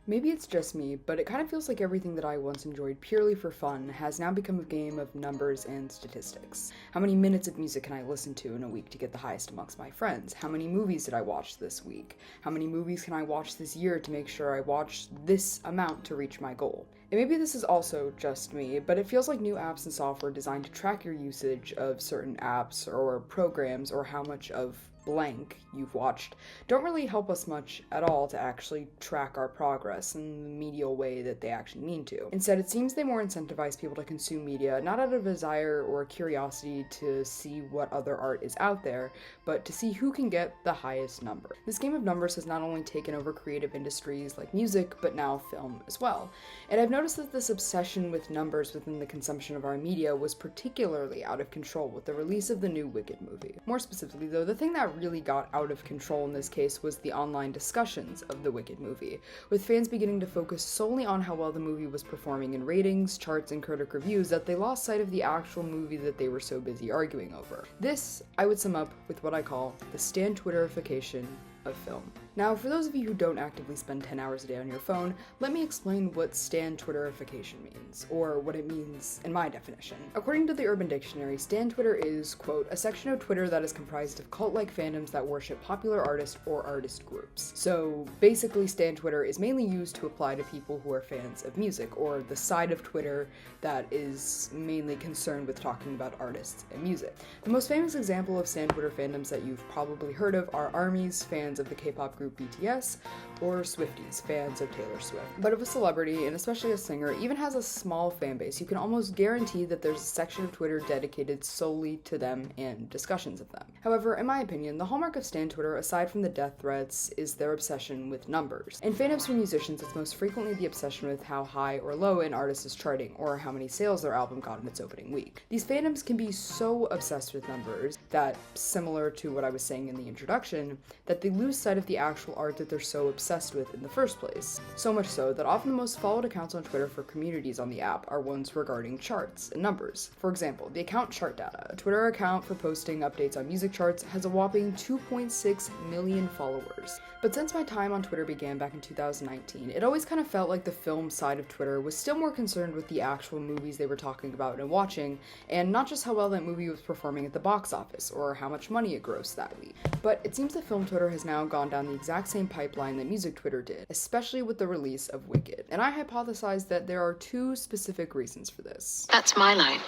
Maybe it's just me, but it kind of feels like everything that I once enjoyed purely for fun has now become a game of numbers and statistics. How many minutes of music can I listen to in a week to get the highest amongst my friends? How many movies did I watch this week? How many movies can I watch this year to make sure I watch this amount to reach my goal? And maybe this is also just me, but it feels like new apps and software designed to track your usage of certain apps or programs or how much of blank you've watched don't really help us much at all to actually track our progress in the medial way that they actually mean to. Instead, it seems they more incentivize people to consume media not out of a desire or a curiosity to see what other art is out there, but to see who can get the highest number. This game of numbers has not only taken over creative industries like music, but now film as well. And I've noticed that this obsession with numbers within the consumption of our media was particularly out of control with the release of the new Wicked movie. More specifically though, the thing that really got out of control in this case was the online discussions of the Wicked movie, with fans beginning to focus solely on how well the movie was performing in ratings, charts, and critic reviews that they lost sight of the actual movie that they were so busy arguing over. This, I would sum up with what I call the Stan Twitterification of film. Now, for those of you who don't actively spend 10 hours a day on your phone, let me explain what Stan Twitterification means, or what it means in my definition. According to the Urban Dictionary, Stan Twitter is, quote, a section of Twitter that is comprised of cult-like fandoms that worship popular artists or artist groups. So basically, Stan Twitter is mainly used to apply to people who are fans of music, or the side of Twitter that is mainly concerned with talking about artists and music. The most famous example of Stan Twitter fandoms that you've probably heard of are ARMYs, fans of the K-pop group BTS, or Swifties, fans of Taylor Swift. But if a celebrity, and especially a singer, even has a small fan base, you can almost guarantee that there's a section of Twitter dedicated solely to them and discussions of them. However, in my opinion, the hallmark of Stan Twitter, aside from the death threats, is their obsession with numbers. In fandoms for musicians, it's most frequently the obsession with how high or low an artist is charting, or how many sales their album got in its opening week. These fandoms can be so obsessed with numbers that, similar to what I was saying in the introduction, that they lose sight of the actual art that they're so obsessed with in the first place. So much so that often the most followed accounts on Twitter for communities on the app are ones regarding charts and numbers. For example, the account Chart Data, a Twitter account for posting updates on music charts, has a whopping 2.6 million followers. But since my time on Twitter began back in 2019, it always kind of felt like the film side of Twitter was still more concerned with the actual movies they were talking about and watching, and not just how well that movie was performing at the box office, or how much money it grossed that week. But it seems that film Twitter has now gone down the exact same pipeline that music Twitter did, especially with the release of Wicked. And I hypothesize that there are two specific reasons for this. That's my line.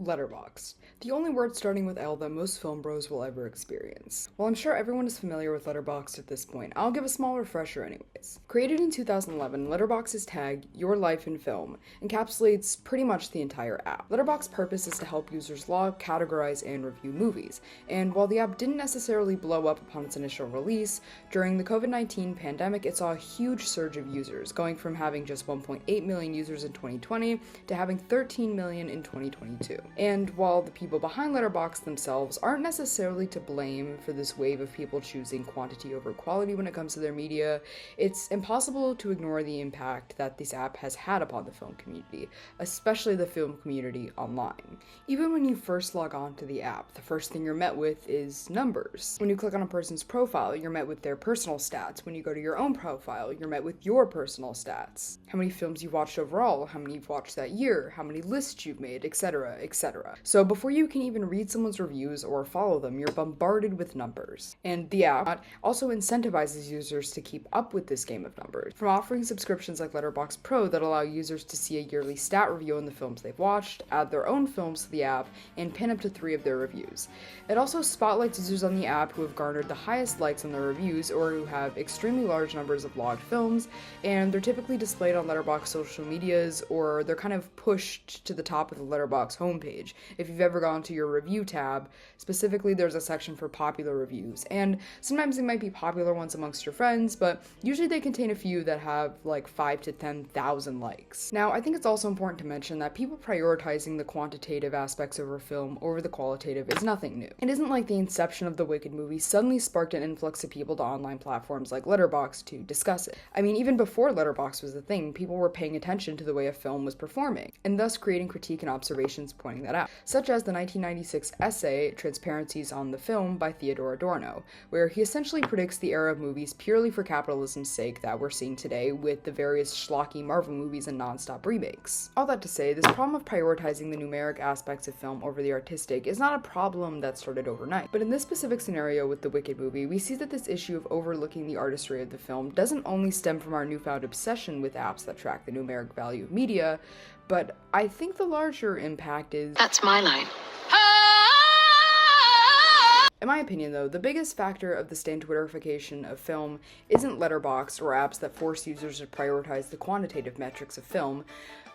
Letterboxd, the only word starting with L that most film bros will ever experience. While I'm sure everyone is familiar with Letterboxd at this point, I'll give a small refresher anyways. Created in 2011, Letterboxd's tag, Your Life in Film, encapsulates pretty much the entire app. Letterboxd's purpose is to help users log, categorize, and review movies, and while the app didn't necessarily blow up upon its initial release, during the COVID-19 pandemic it saw a huge surge of users, going from having just 1.8 million users in 2020 to having 13 million in 2022. And while the people behind Letterboxd themselves aren't necessarily to blame for this wave of people choosing quantity over quality when it comes to their media, it's impossible to ignore the impact that this app has had upon the film community, especially the film community online. Even when you first log on to the app, the first thing you're met with is numbers. When you click on a person's profile, you're met with their personal stats. When you go to your own profile, you're met with your personal stats. How many films you've watched overall, how many you've watched that year, how many lists you've made, etc., etc. So before you can even read someone's reviews or follow them, you're bombarded with numbers. And the app also incentivizes users to keep up with this game of numbers, from offering subscriptions like Letterboxd Pro that allow users to see a yearly stat review on the films they've watched, add their own films to the app, and pin up to 3 of their reviews. It also spotlights users on the app who have garnered the highest likes on their reviews or who have extremely large numbers of logged films, and they're typically displayed on Letterboxd social medias, or they're kind of pushed to the top of the Letterboxd homepage. If you've ever gone to your review tab, specifically there's a section for popular reviews, and sometimes they might be popular ones amongst your friends, but usually they contain a few that have like 5 to 10,000 likes. Now, I think it's also important to mention that people prioritizing the quantitative aspects of a film over the qualitative is nothing new. It isn't like the inception of the Wicked movie suddenly sparked an influx of people to online platforms like Letterboxd to discuss it. I mean, even before Letterboxd was a thing, people were paying attention to the way a film was performing, and thus creating critique and observations pointing that out, such as the 1996 essay, Transparencies on the Film by Theodore Adorno, where he essentially predicts the era of movies purely for capitalism's sake that we're seeing today with the various schlocky Marvel movies and non-stop remakes. All that to say, this problem of prioritizing the numeric aspects of film over the artistic is not a problem that started overnight. But in this specific scenario with the Wicked movie, we see that this issue of overlooking the artistry of the film doesn't only stem from our newfound obsession with apps that track the numeric value of media, but I think the larger impact is... That's my line. In my opinion, though, the biggest factor of the stand-Twitterification of film isn't Letterboxd or apps that force users to prioritize the quantitative metrics of film,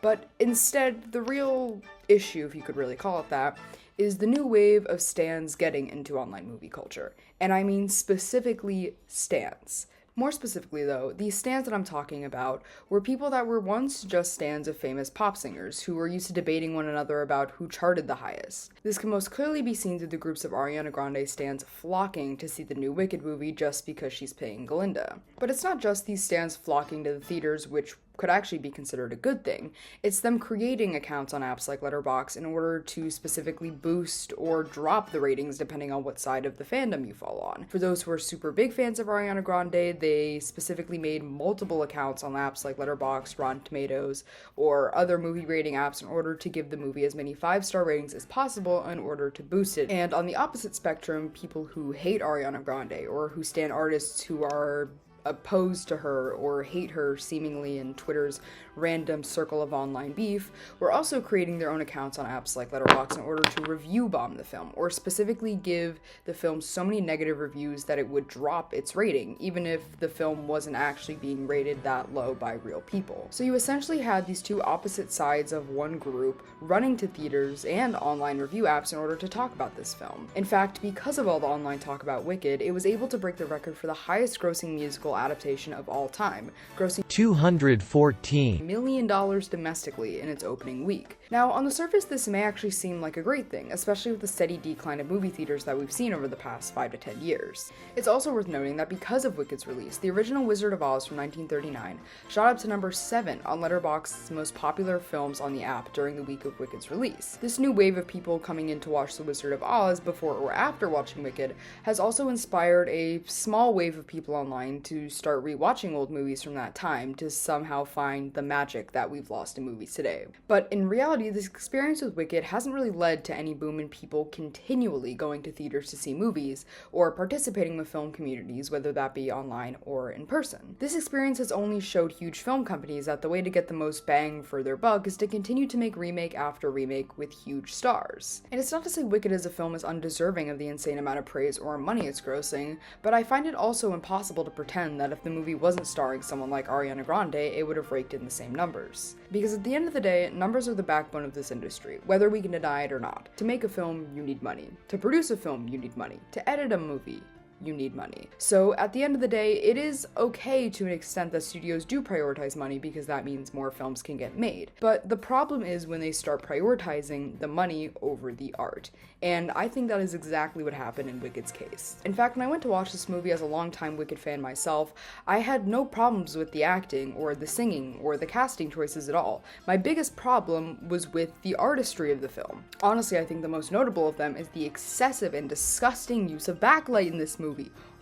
but instead, the real issue, if you could really call it that, is the new wave of stans getting into online movie culture. And I mean specifically stans. More specifically, though, these stans that I'm talking about were people that were once just stans of famous pop singers who were used to debating one another about who charted the highest. This can most clearly be seen through the groups of Ariana Grande stans flocking to see the new Wicked movie just because she's paying Glinda. But it's not just these stans flocking to the theaters, which could actually be considered a good thing. It's them creating accounts on apps like Letterboxd in order to specifically boost or drop the ratings depending on what side of the fandom you fall on. For those who are super big fans of Ariana Grande, they specifically made multiple accounts on apps like Letterboxd, Rotten Tomatoes, or other movie rating apps in order to give the movie as many 5-star ratings as possible in order to boost it. And on the opposite spectrum, people who hate Ariana Grande or who stan artists who are opposed to her or hate her seemingly in Twitter's random circle of online beef were also creating their own accounts on apps like Letterboxd in order to review bomb the film, or specifically give the film so many negative reviews that it would drop its rating, even if the film wasn't actually being rated that low by real people. So you essentially had these two opposite sides of one group running to theaters and online review apps in order to talk about this film. In fact, because of all the online talk about Wicked, it was able to break the record for the highest grossing musical adaptation of all time, grossing $214 million domestically in its opening week. Now, on the surface, this may actually seem like a great thing, especially with the steady decline of movie theaters that we've seen over the past 5 to 10 years. It's also worth noting that because of Wicked's release, the original Wizard of Oz from 1939 shot up to number 7 on Letterboxd's most popular films on the app during the week of Wicked's release. This new wave of people coming in to watch The Wizard of Oz before or after watching Wicked has also inspired a small wave of people online to start rewatching old movies from that time to somehow find the magic that we've lost in movies today. But in reality, this experience with Wicked hasn't really led to any boom in people continually going to theaters to see movies or participating with film communities, whether that be online or in person. This experience has only showed huge film companies that the way to get the most bang for their buck is to continue to make remake after remake with huge stars. And it's not to say Wicked as a film is undeserving of the insane amount of praise or money it's grossing, but I find it also impossible to pretend that if the movie wasn't starring someone like Ariana Grande, it would have raked in the same numbers. Because at the end of the day, numbers are the backbone of this industry, whether we can deny it or not. To make a film, you need money. To produce a film, you need money. To edit a movie, you need money. So at the end of the day, it is okay to an extent that studios do prioritize money because that means more films can get made. But the problem is when they start prioritizing the money over the art. And I think that is exactly what happened in Wicked's case. In fact, when I went to watch this movie as a longtime Wicked fan myself, I had no problems with the acting or the singing or the casting choices at all. My biggest problem was with the artistry of the film. Honestly, I think the most notable of them is the excessive and disgusting use of backlight in this movie.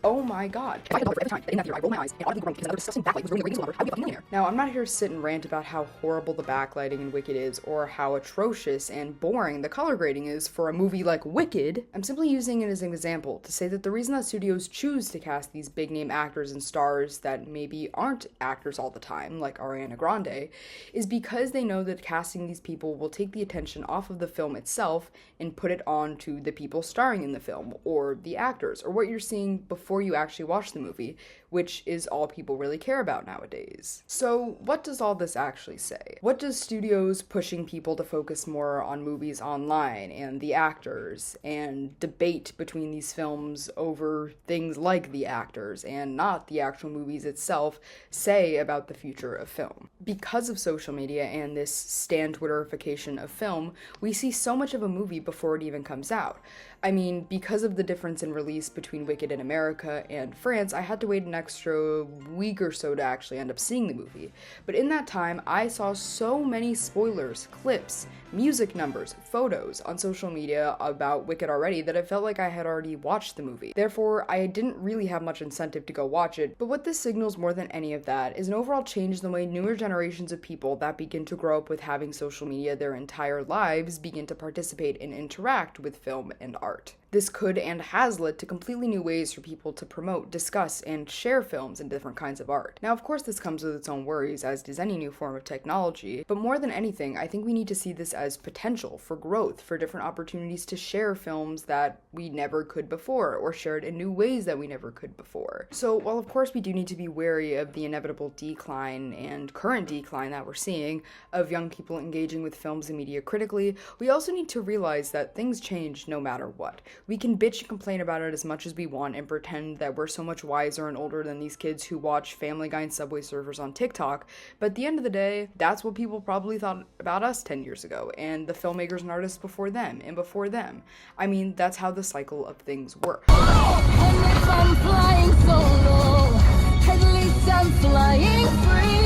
Oh my god. If I could every time that in that year I roll my eyes and audibly groan because that disgusting backlight was ruining the ratings of the I would be a fucking millionaire. Now, I'm not here to sit and rant about how horrible the backlighting in Wicked is or how atrocious and boring the color grading is for a movie like Wicked. I'm simply using it as an example to say that the reason that studios choose to cast these big name actors and stars that maybe aren't actors all the time, like Ariana Grande, is because they know that casting these people will take the attention off of the film itself and put it on to the people starring in the film, or the actors, or what you're seeing before you actually watch the movie, which is all people really care about nowadays. So what does all this actually say? What does studios pushing people to focus more on movies online and the actors and debate between these films over things like the actors and not the actual movies itself say about the future of film? Because of social media and this stan Twitterification of film, we see so much of a movie before it even comes out. I mean, because of the difference in release between Wicked in America and France, I had to wait an extra week or so to actually end up seeing the movie. But in that time, I saw so many spoilers, clips, music numbers, photos on social media about Wicked already that it felt like I had already watched the movie. Therefore, I didn't really have much incentive to go watch it, but what this signals more than any of that is an overall change in the way newer generations of people that begin to grow up with having social media their entire lives begin to participate and interact with film and art. This could and has led to completely new ways for people to promote, discuss, and share films and different kinds of art. Now, of course, this comes with its own worries, as does any new form of technology, but more than anything, I think we need to see this as potential for growth, for different opportunities to share films that we never could before, or shared in new ways that we never could before. So, while of course we do need to be wary of the inevitable decline and current decline that we're seeing of young people engaging with films and media critically, we also need to realize that things change no matter what. We can bitch and complain about it as much as we want and pretend that we're so much wiser and older than these kids who watch Family Guy and Subway Surfers on TikTok, but at the end of the day, that's what people probably thought about us 10 years ago, and the filmmakers and artists before them, and before them. I mean, that's how the cycle of things work. And if I'm flying solo, at least I'm flying free.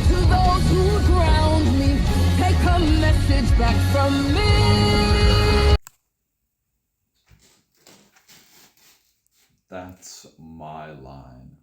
To those who drowned me, take a message back from me. That's my line.